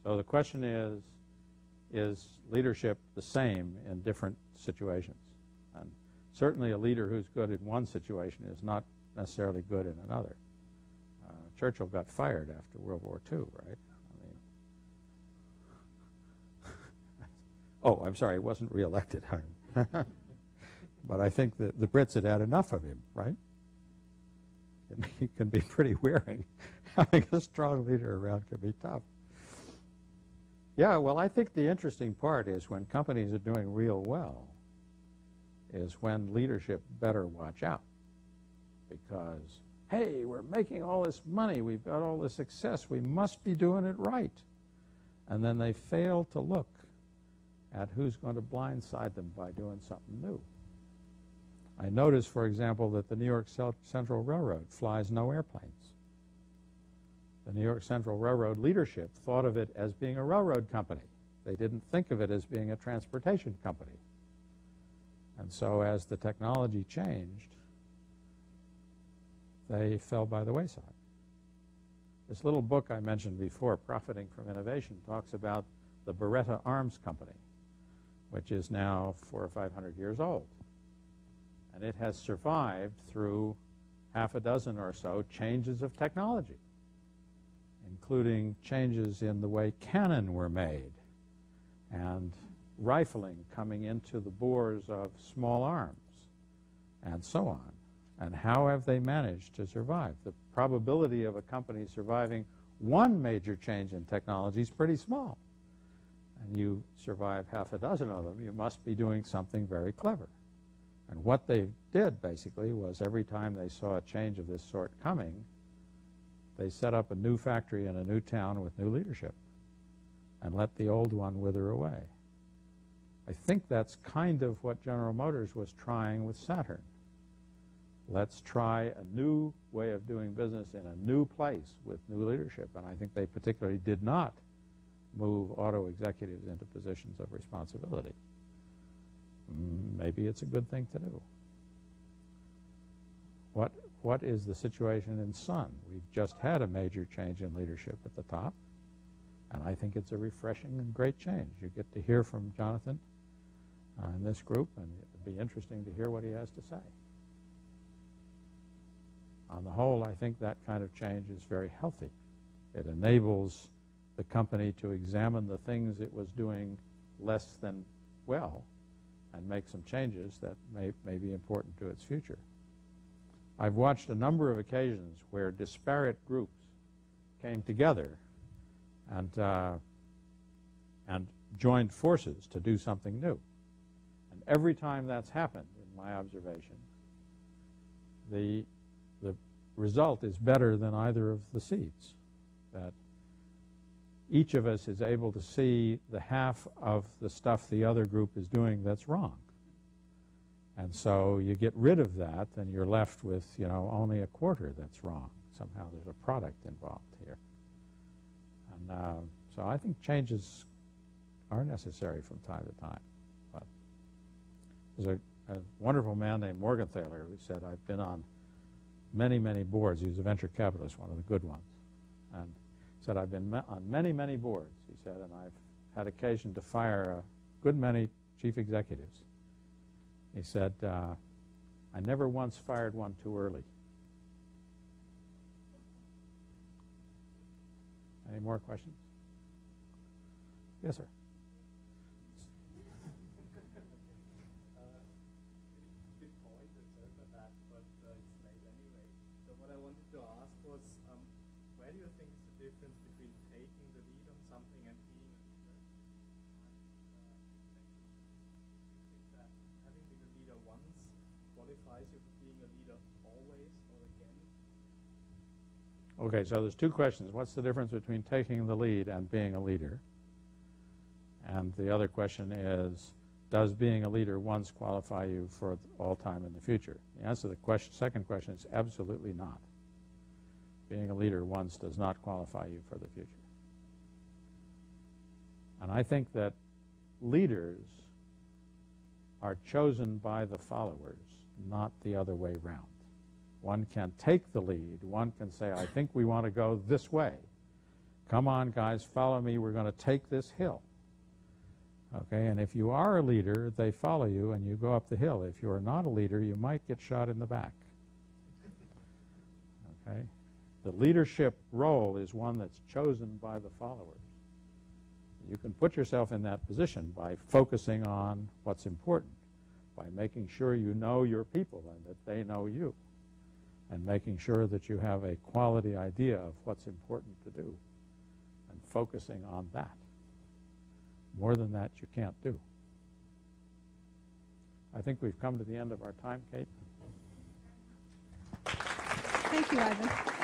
So the question is leadership the same in different situations? And certainly a leader who's good in one situation is not necessarily good in another. Churchill got fired after World War II, right? I mean, oh, I'm sorry, he wasn't reelected. But I think that the Brits had had enough of him, right? It can be pretty wearing. Having a strong leader around can be tough. Yeah, well, I think the interesting part is when companies are doing real well is when leadership better watch out. Because, hey, we're making all this money, we've got all this success, we must be doing it right. And then they fail to look at who's going to blindside them by doing something new. I noticed, for example, that the New York Central Railroad flies no airplanes. The New York Central Railroad leadership thought of it as being a railroad company. They didn't think of it as being a transportation company. And so as the technology changed, they fell by the wayside. This little book I mentioned before, Profiting from Innovation, talks about the Beretta Arms Company, which is now 400 or 500 years old. And it has survived through half a dozen or so changes of technology, including changes in the way cannon were made and rifling coming into the bores of small arms and so on. And how have they managed to survive? The probability of a company surviving one major change in technology is pretty small. And you survive half a dozen of them, you must be doing something very clever. And what they did, basically, was every time they saw a change of this sort coming, they set up a new factory in a new town with new leadership and let the old one wither away. I think that's kind of what General Motors was trying with Saturn. Let's try a new way of doing business in a new place with new leadership. And I think they particularly did not move auto executives into positions of responsibility. Maybe it's a good thing to do. What is the situation in Sun? We've just had a major change in leadership at the top, and I think it's a refreshing and great change. You get to hear from Jonathan in this group, and it'd be interesting to hear what he has to say. On the whole, I think that kind of change is very healthy. It enables the company to examine the things it was doing less than well and make some changes that may be important to its future. I've watched a number of occasions where disparate groups came together and joined forces to do something new. And every time that's happened, in my observation, the result is better than either of the seeds. That each of us is able to see the half of the stuff the other group is doing that's wrong. And so you get rid of that, and you're left with, only a quarter that's wrong. Somehow there's a product involved here. And so I think changes are necessary from time to time. But there's a wonderful man named Morgenthaler who said, I've been on many, many boards. He was a venture capitalist, one of the good ones. And he said, I've been on many, many boards, he said, and I've had occasion to fire a good many chief executives. He said, I never once fired one too early. Any more questions? Yes, sir. Good point, and sorry for that, but it's late anyway. So what I wanted to ask was, where do you think is the difference between taking the lead on something and being a leader? Do you think that having been a leader once qualifies you for being a leader always or again? Okay, so there's two questions. What's the difference between taking the lead and being a leader? And the other question is, does being a leader once qualify you for all time in the future? The answer to the second question is absolutely not. Being a leader once does not qualify you for the future. And I think that leaders are chosen by the followers, not the other way round. One can take the lead. One can say, I think we want to go this way. come on, guys, follow me. We're going to take this hill. Okay, and if you are a leader, they follow you and you go up the hill. If you're not a leader, you might get shot in the back. Okay? The leadership role is one that's chosen by the followers. You can put yourself in that position by focusing on what's important, by making sure you know your people and that they know you, and making sure that you have a quality idea of what's important to do, and focusing on that. More than that, you can't do. I think we've come to the end of our time, Kate. Thank you, Ivan.